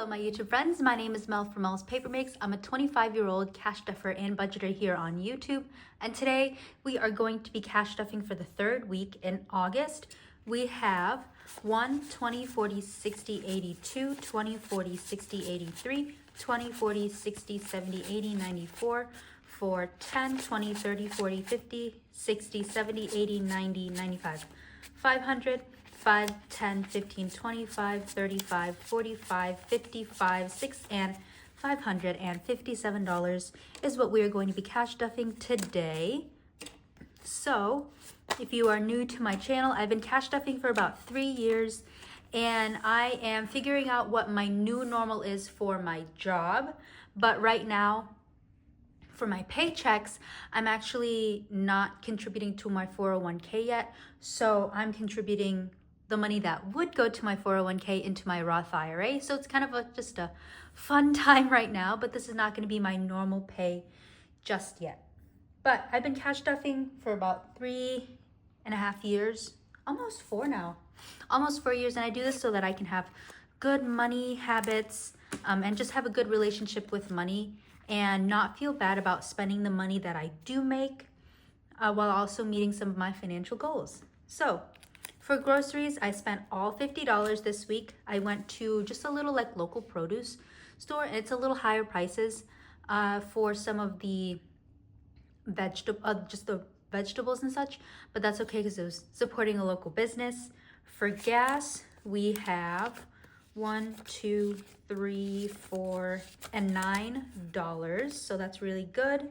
Hello my YouTube friends, my name is Mel from Mel's Paper Makes. I'm a 25-year-old cash stuffer and budgeter here on YouTube, and today we are going to be cash stuffing for the third week in August. We have 1, 20, 40, 60, 82, 20, 40, 60, 83, 20, 40, 60, 70, 80, 94, 4, 10, 20, 30, 40, 50, 60, 70, 80, 90, 95, 500, 5, 10, 15, 25, 35, 45, 55, 6, and $557 is what we are going to be cash stuffing today. So if you are new to my channel, I've been cash stuffing for about 3 years, and I am figuring out what my new normal is for my job. But right now, for my paychecks, I'm actually not contributing to my 401k yet. So I'm contributing the money that would go to my 401k into my Roth IRA. So it's kind of just a fun time right now, but this is not going to be my normal pay just yet. But I've been cash stuffing for about 3.5 years, almost 4 now, almost 4 years. And I do this so that I can have good money habits and just have a good relationship with money and not feel bad about spending the money that I do make while also meeting some of my financial goals. So for groceries, I spent all $50 this week. I went to just a little local produce store, and it's a little higher prices for some of the just the vegetables and such, but that's okay because it was supporting a local business. For gas, we have 1, 2, 3, 4, and $9, so that's really good.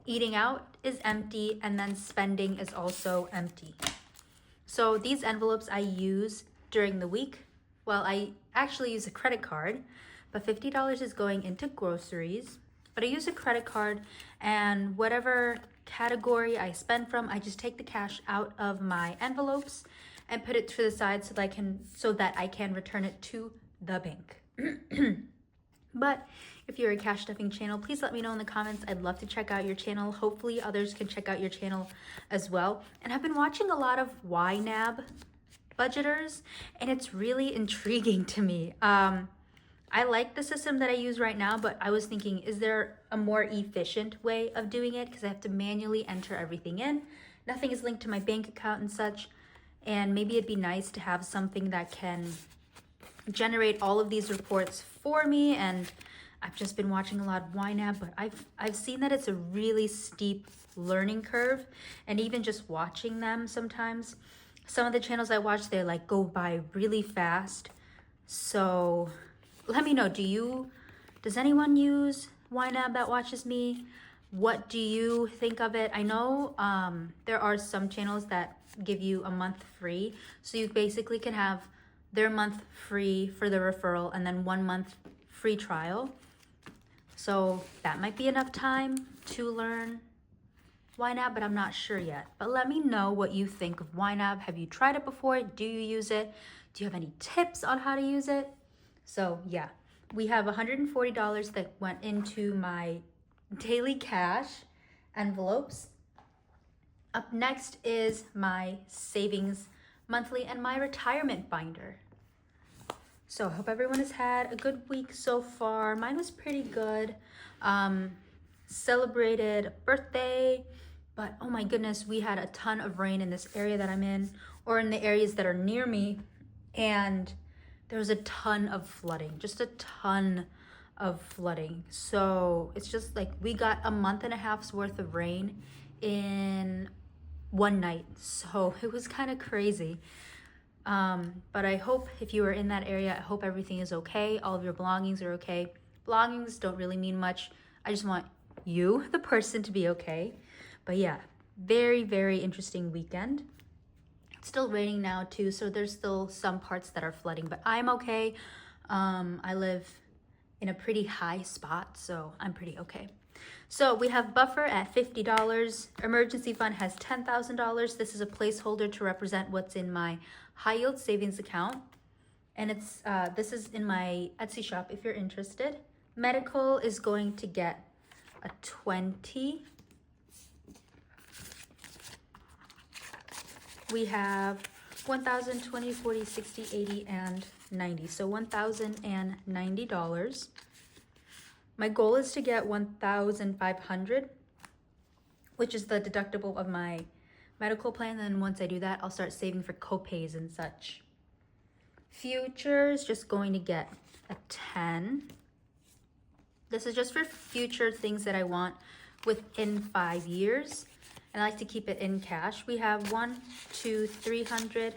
Eating out is empty, and then spending is also empty. So these envelopes I use during the week. Well, I actually use a credit card, but $50 is going into groceries. But I use a credit card, and whatever category I spend from, I just take the cash out of my envelopes and put it to the side so that I can return it to the bank. But if you're a cash stuffing channel, please let me know in the comments. I'd love to check out your channel. Hopefully others can check out your channel as well. And I've been watching a lot of YNAB budgeters, and it's really intriguing to me. I like the system that I use right now, but I was thinking, is there a more efficient way of doing it? Because I have to manually enter everything in. Nothing is linked to my bank account and such. And maybe it'd be nice to have something that can generate all of these reports for me. And I've just been watching a lot of YNAB, but I've seen that it's a really steep learning curve. And even just watching them sometimes, some of the channels I watch, they go by really fast. So let me know, does anyone use YNAB that watches me? What do you think of it? I know there are some channels that give you a month free. So you basically can have their month free for the referral and then 1 month free trial. So that might be enough time to learn YNAB, but I'm not sure yet. But let me know what you think of YNAB. Have you tried it before? Do you use it? Do you have any tips on how to use it? So yeah, we have $140 that went into my daily cash envelopes. Up next is my savings monthly and my retirement binder. So I hope everyone has had a good week so far. Mine was pretty good. Celebrated a birthday, but oh my goodness, we had a ton of rain in this area that I'm in, or in the areas that are near me, and there was a ton of flooding, just a ton of flooding. So it's just we got a month and a half's worth of rain in one night. So it was kind of crazy. But I hope if you are in that area, I hope everything is okay. All of your belongings are okay. Belongings don't really mean much. I just want you, the person, to be okay. But yeah, very, very interesting weekend. It's still raining now too, so there's still some parts that are flooding, but I'm okay. I live in a pretty high spot, so I'm pretty okay. So we have buffer at $50. Emergency fund has $10,000. This is a placeholder to represent what's in my high yield savings account. And it's this is in my Etsy shop if you're interested. Medical is going to get a 20. We have 1,000, 20, 40, 60, 80, and 90. So $1,090. My goal is to get 1,500, which is the deductible of my medical plan. And once I do that, I'll start saving for copays and such. Future is just going to get a 10. This is just for future things that I want within 5 years. And I like to keep it in cash. We have 1, 2, 300,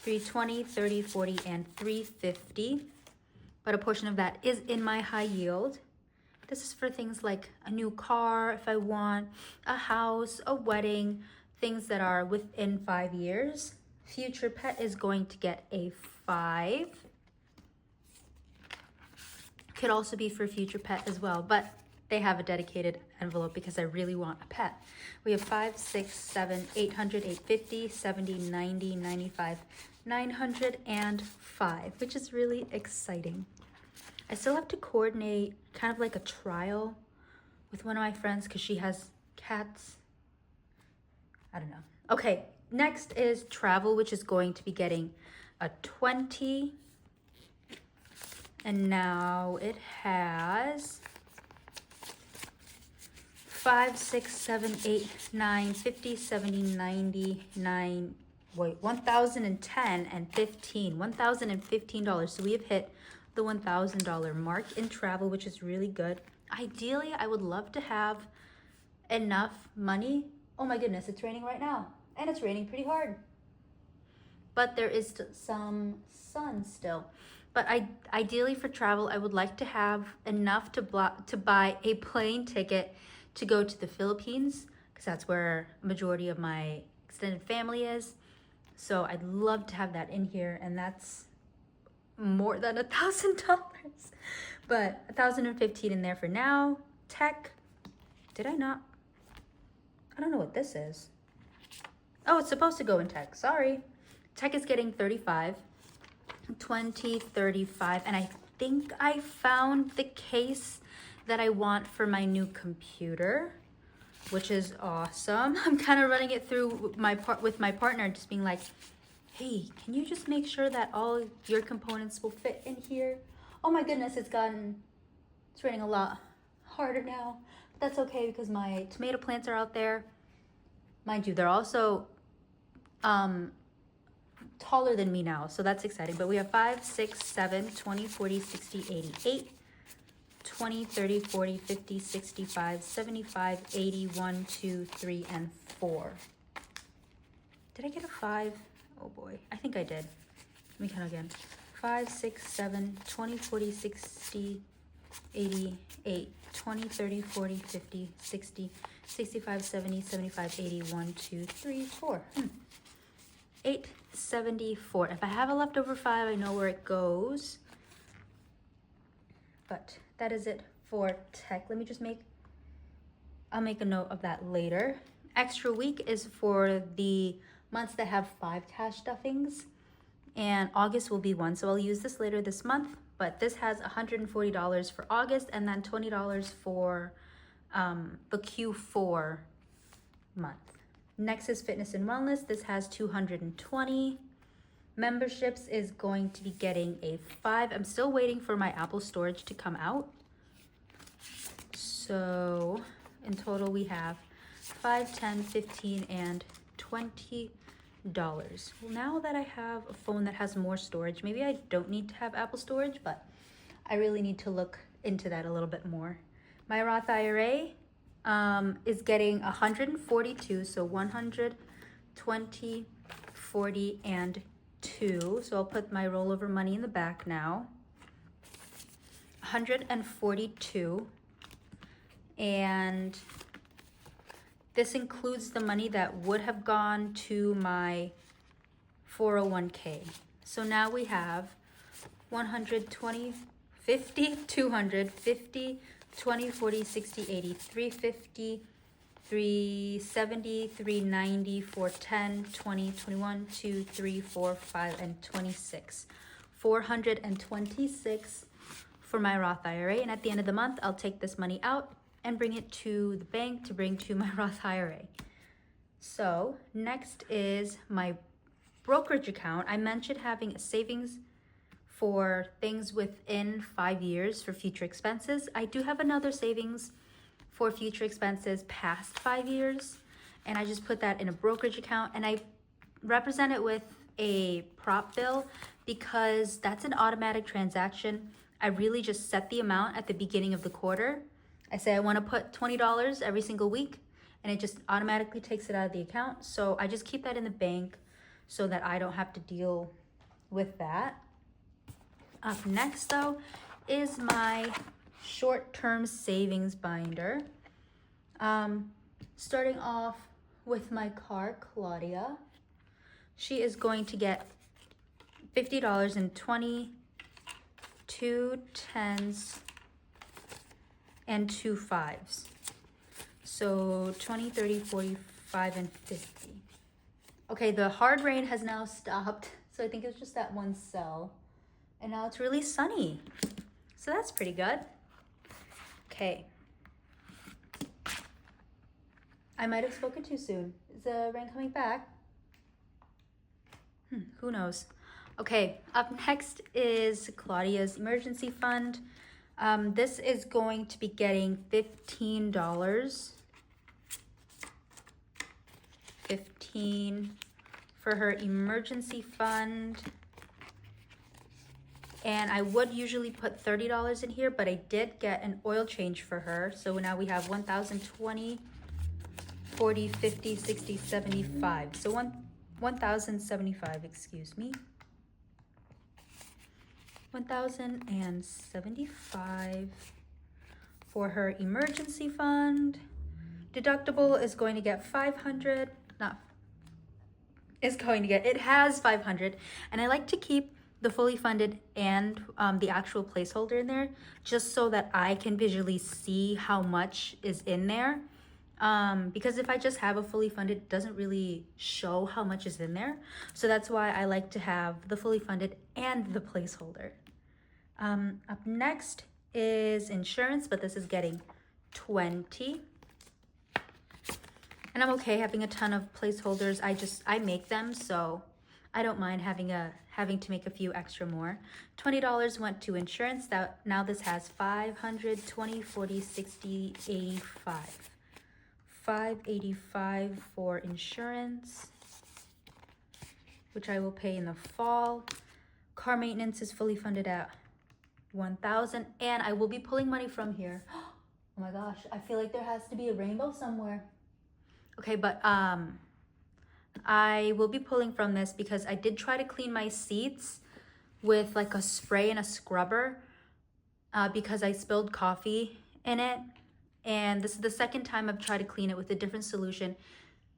320, 30, 40, and 350. But a portion of that is in my high yield. This is for things like a new car, if I want, a house, a wedding, things that are within 5 years. Future pet is going to get a 5. Could also be for future pet as well, but they have a dedicated envelope because I really want a pet. We have 5, 6, 7, 800, 850, 70, 90, 95, 900, and 5, which is really exciting. I still have to coordinate kind of like a trial with one of my friends because she has cats. I don't know. Okay, next is travel, which is going to be getting a 20. And now it has 5, 6, 7, 8, 9, 50, 70, 90, 1,010 and 15. $1,015. So we have hit the $1,000 mark in travel, which is really good. Ideally, I would love to have enough money. Oh my goodness, it's raining right now. And it's raining pretty hard. But there is some sun still. But ideally for travel, I would like to have enough to buy a plane ticket to go to the Philippines, because that's where a majority of my extended family is. So I'd love to have that in here, and that's more than $1,000. But 1,015 in there for now. Tech, did I not? I don't know what this is. Oh, it's supposed to go in tech, sorry. Tech is getting 35. 20, 35, and I think I found the case that I want for my new computer, which is awesome. I'm kind of running it through with my partner, just being like, hey, can you just make sure that all your components will fit in here? Oh my goodness, it's raining a lot harder now. But that's okay because my tomato plants are out there. Mind you, they're also taller than me now, so that's exciting. But we have 5, 6, 7, 20, 40, 60, 88, 20, 30, 40, 50, 65, 75, 80, 1, 2, 3, and 4. Did I get a 5? Oh boy, I think I did. Let me count again. 5, 6, 7, 20, 40, 60, 88, 20, 30, 40, 50, 60, 65, 70, 75, 80, 1, 2, 3, 4. 874. If I have a leftover 5, I know where it goes. But that is it for tech. Let me just I'll make a note of that later. Extra week is for the months that have 5 cash stuffings, and August will be one. So I'll use this later this month, but this has $140 for August and then $20 for the Q4 month. Next is fitness and wellness. This has 220. Memberships is going to be getting a 5. I'm still waiting for my Apple storage to come out. So in total we have 5, 10, 15, and $20. Well, now that I have a phone that has more storage, maybe I don't need to have Apple storage, but I really need to look into that a little bit more. My Roth IRA is getting 142, so 120, 40, and 2. So I'll put my rollover money in the back now. 142, and this includes the money that would have gone to my 401k. So now we have 120, 50, 200, 50, 20, 40, 60, 80, 350, 370, 390, 410, 20, 21, 2, 3, 4, 5, and 26. 426 for my Roth IRA. And at the end of the month, I'll take this money out and bring it to the bank to bring to my Roth IRA. So next is my brokerage account, I mentioned having a savings for things within 5 years for future expenses. I do have another savings for future expenses past 5 years, and I just put that in a brokerage account, and I represent it with a prop bill because that's an automatic transaction. I really just set the amount at the beginning of the quarter. I say I want to put $20 every single week, and it just automatically takes it out of the account. So I just keep that in the bank so that I don't have to deal with that. Up next, though, is my short-term savings binder. Starting off with my car, Claudia. She is going to get $50 in 20, 2 10s, and 2 5s. So 20, 30, 45, and 50. Okay, the hard rain has now stopped. So I think it's just that one cell. And now it's really sunny. So that's pretty good. Okay. I might have spoken too soon. Is the rain coming back? Who knows? Okay, up next is Claudia's emergency fund. This is going to be getting $15. 15 for her emergency fund. And I would usually put $30 in here, but I did get an oil change for her. So now we have 1,020, 40, 50, 60, 75. So 1,075, excuse me. 1,075 for her emergency fund. Deductible is going to get 500, it has 500. And I like to keep the fully funded and the actual placeholder in there just so that I can visually see how much is in there. Because if I just have a fully funded, it doesn't really show how much is in there. So that's why I like to have the fully funded and the placeholder. Up next is insurance, but this is getting 20. And I'm okay having a ton of placeholders. I make them, so I don't mind having to make a few extra more. $20 went to insurance. Now this has 500, 20, 40, 60, 85. 585 for insurance, which I will pay in the fall. Car maintenance is fully funded at 1,000, and I will be pulling money from here. Oh my gosh, I feel like there has to be a rainbow somewhere. Okay, but I will be pulling from this because I did try to clean my seats with like a spray and a scrubber because I spilled coffee in it. And this is the second time I've tried to clean it with a different solution,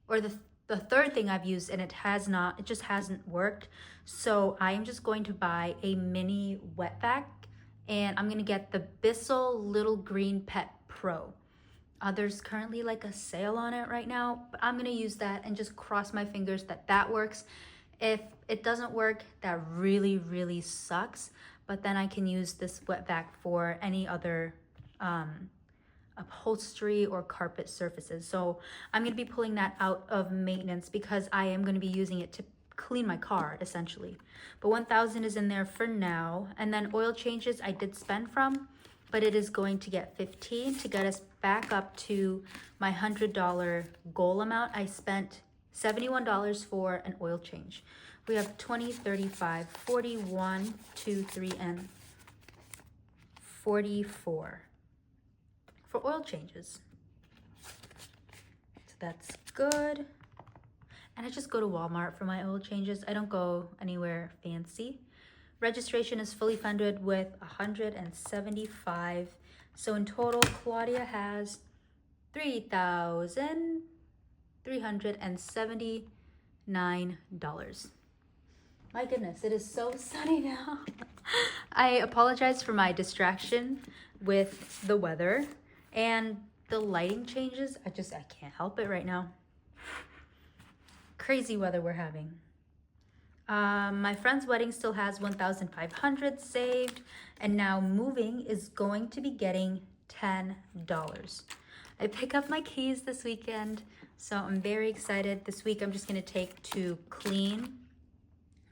or the third thing I've used, and it just hasn't worked. So I'm just going to buy a mini wet vac, and I'm gonna get the Bissell Little Green Pet Pro. There's currently like a sale on it right now, but I'm gonna use that and just cross my fingers that works. If it doesn't work, that really, really sucks. But then I can use this wet vac for any other upholstery or carpet surfaces. So I'm going to be pulling that out of maintenance because I am going to be using it to clean my car essentially. But 1,000 is in there for now. And then oil changes I did spend from, but it is going to get 15 to get us back up to my $100 goal amount. I spent $71 for an oil change. We have 20, 35, 41, 2, 3, and 44 for oil changes. So that's good. And I just go to Walmart for my oil changes. I don't go anywhere fancy. Registration is fully funded with 175. So in total, Claudia has $3,379. My goodness, it is so sunny now. I apologize for my distraction with the weather and the lighting changes. I can't help it right now. Crazy weather we're having. My friend's wedding still has 1,500 saved, and now moving is going to be getting $10. I pick up my keys this weekend, so I'm very excited. This week I'm just gonna take to clean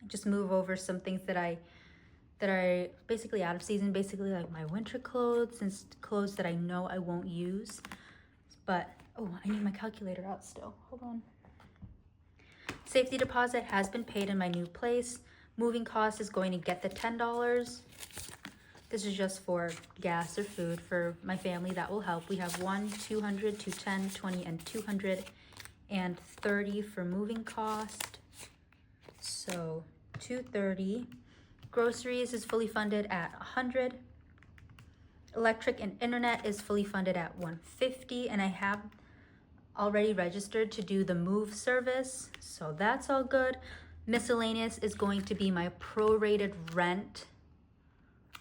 just move over some things that are basically out of season, basically like my winter clothes and clothes that I know I won't use. But, oh, I need my calculator out still. Hold on. Safety deposit has been paid in my new place. Moving cost is going to get the $10. This is just for gas or food for my family. That will help. We have 1, 200, 210, 20, and 230 for moving cost. So 230. Groceries is fully funded at 100. Electric and internet is fully funded at 150, and I have already registered to do the move service, so that's all good. Miscellaneous is going to be my prorated rent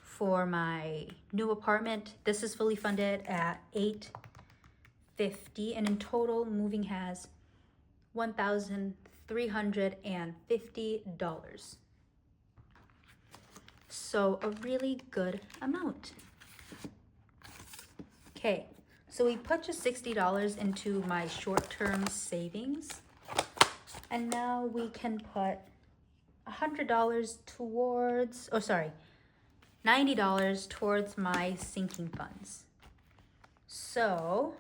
for my new apartment. This is fully funded at $850, and in total, moving has $1,350. So a really good amount. Okay, so we put just $60 into my short-term savings, and now we can put $100 towards, $90 towards my sinking funds. So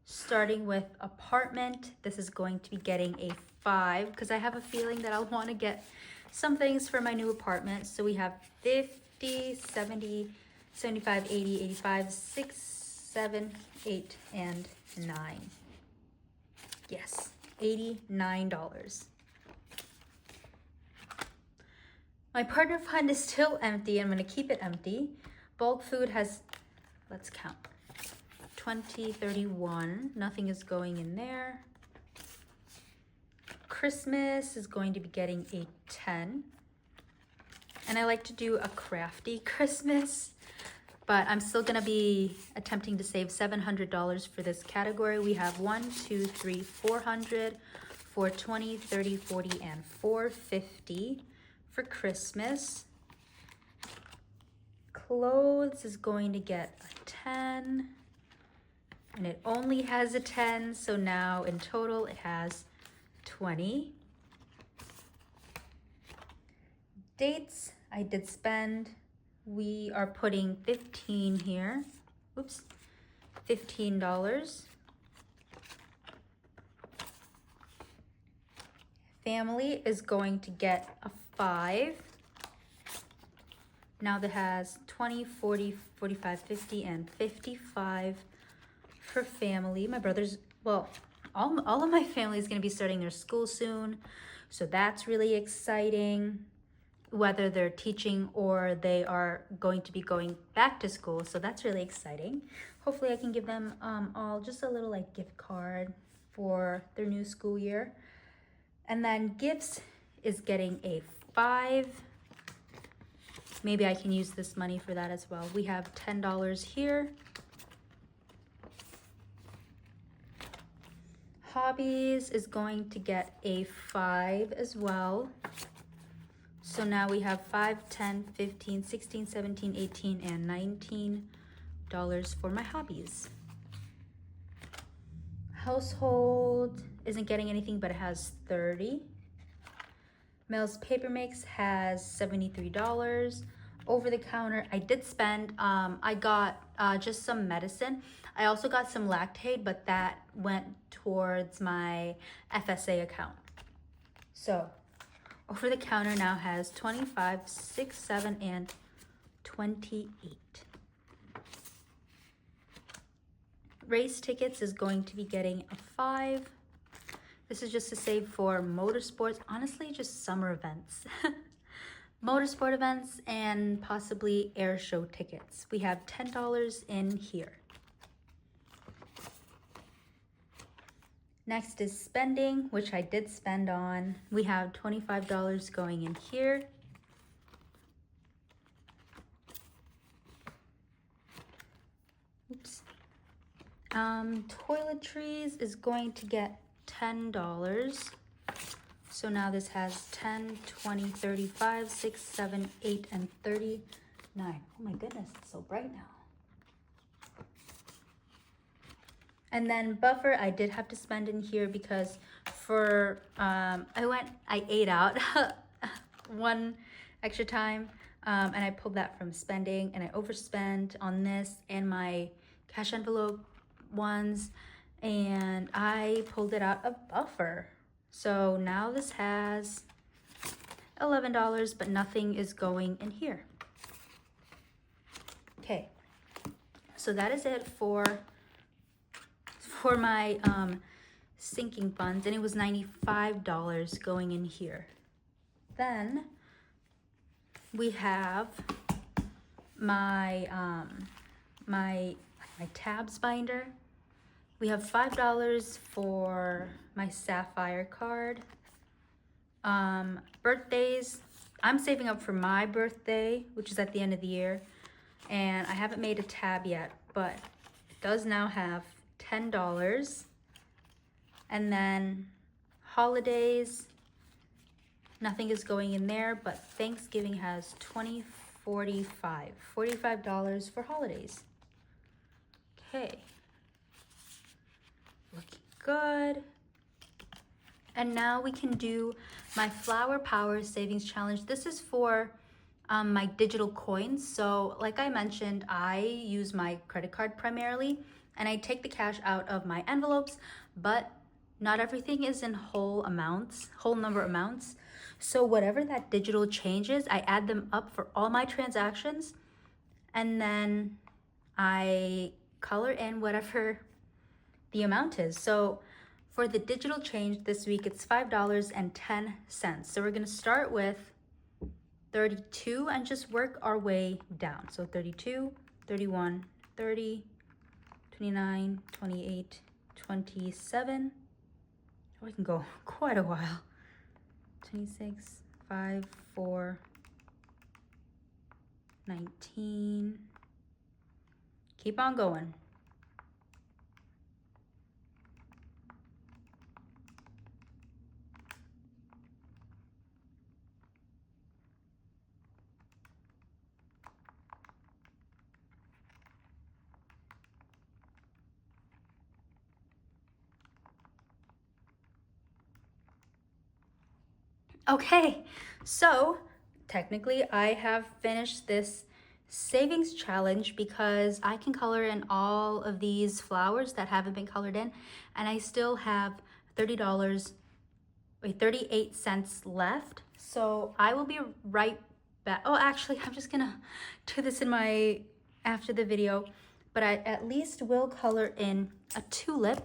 starting with apartment, this is going to be getting a 5 because I have a feeling that I'll want to get some things for my new apartment. So we have 50, 70, 75, 80, 85, 6, 7, 8, and 9. Yes, $89. My partner fund is still empty. I'm going to keep it empty. Bulk food has, let's count, 20, 31. Nothing is going in there. Christmas is going to be getting a 10. And I like to do a crafty Christmas, but I'm still gonna be attempting to save $700 for this category. We have 1, 2, 3, 400, 420, 30, 40, and 450 for Christmas. Clothes is going to get a 10, and it only has a 10, so now in total it has 20. Dates, I did spend, we are putting 15 here. Oops, $15. Family is going to get a 5. Now that has 20, 40, 45, 50, and 55 for family. My brother's, well, all of my family is going to be starting their school soon, so that's really exciting, whether they're teaching or they are going to be going back to school, so that's really exciting. Hopefully I can give them all just a little like gift card for their new school year. And then gifts is getting a 5. Maybe I can use this money for that as well. We have $10 here. Hobbies is going to get a 5 as well. So now we have 5, 10, 15, 16, 17, 18, and $19 for my hobbies. Household isn't getting anything, but it has 30. Mel's Paper Mix has $73. Over the counter, I did spend, I got just some medicine. I also got some Lactaid, but that went towards my FSA account. So over the counter now has 25, 6, 7, and 28. Race tickets is going to be getting a 5. This is just to save for motorsports, honestly, just summer events. Motorsport events and possibly air show tickets. We have $10 in here. Next is spending, which I did spend on. We have $25 going in here. Oops. Toiletries is going to get $10. So now this has 10, 20, 35, 6, 7, 8, and 39. Oh my goodness, it's so bright now. And then buffer, I did have to spend in here because for, I ate out one extra time. And I pulled that from spending, and I overspent on this and my cash envelope ones, and I pulled it out of buffer. So now this has $11, but nothing is going in here. Okay, so that is it for my sinking funds, and it was $95 going in here. Then we have my my tabs binder. We have $5 for my Sapphire card. Birthdays, I'm saving up for my birthday, which is at the end of the year, and I haven't made a tab yet, but it does now have $10. And then holidays, nothing is going in there, but Thanksgiving has $45 for holidays. Okay, looking good. And now we can do my Flower Power Savings Challenge. This is for my digital coins. So like I mentioned, I use my credit card primarily, and I take the cash out of my envelopes, but not everything is in whole number amounts. So whatever that digital change is, I add them up for all my transactions, and then I color in whatever the amount is. So for the digital change this week, it's $5.10. So we're gonna start with 32 and just work our way down. So 32, 31, 30, 29, 28, 27. We can go quite a while. 26, 5, 4, 19. Keep on going. Okay, so technically I have finished this savings challenge because I can color in all of these flowers that haven't been colored in, and I still have $38 left. So I will be right back. Oh, actually, I'm just gonna do this after the video, but I at least will color in a tulip,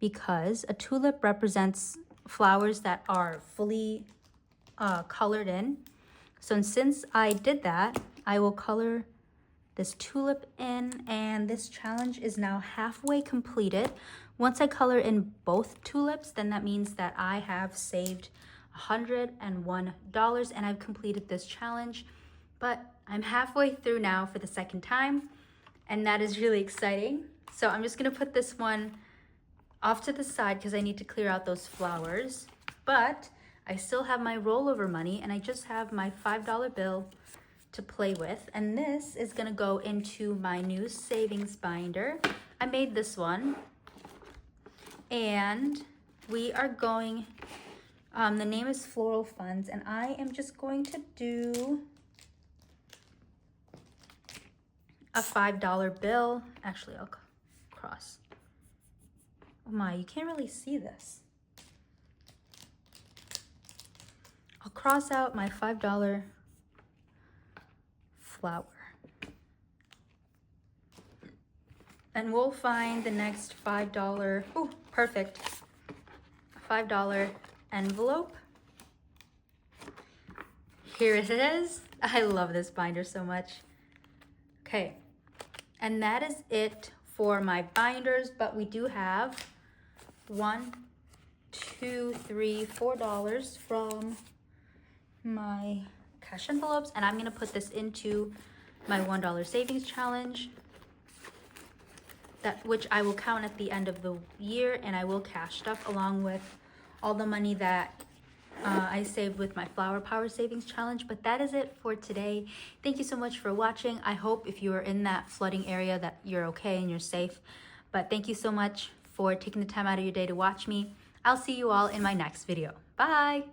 because a tulip represents flowers that are fully colored in. So since I did that, I will color this tulip in, and this challenge is now halfway completed. Once I color in both tulips, then that means that I have saved $101 and I've completed this challenge. But I'm halfway through now for the second time, and that is really exciting. So I'm just gonna put this one off to the side because I need to clear out those flowers. But I still have my rollover money, and I just have my $5 bill to play with. And this is gonna go into my new savings binder. I made this one, and we are going, the name is Floral Funds, and I am just going to do a $5 bill. Actually, I'll cross. Oh my, you can't really see this. I'll cross out my $5 flower. And we'll find the next $5, oh, perfect, $5 envelope. Here it is. I love this binder so much. Okay, and that is it for my binders, but we do have $1, $2, $3, $4 from my cash envelopes, and I'm gonna put this into my $1 savings challenge, which I will count at the end of the year, and I will cash stuff along with all the money that I saved with my Flower Power Savings Challenge. But that is it for today. Thank you so much for watching. I hope if you are in that flooding area that you're okay and you're safe. But thank you so much for taking the time out of your day to watch me. I'll see you all in my next video. Bye!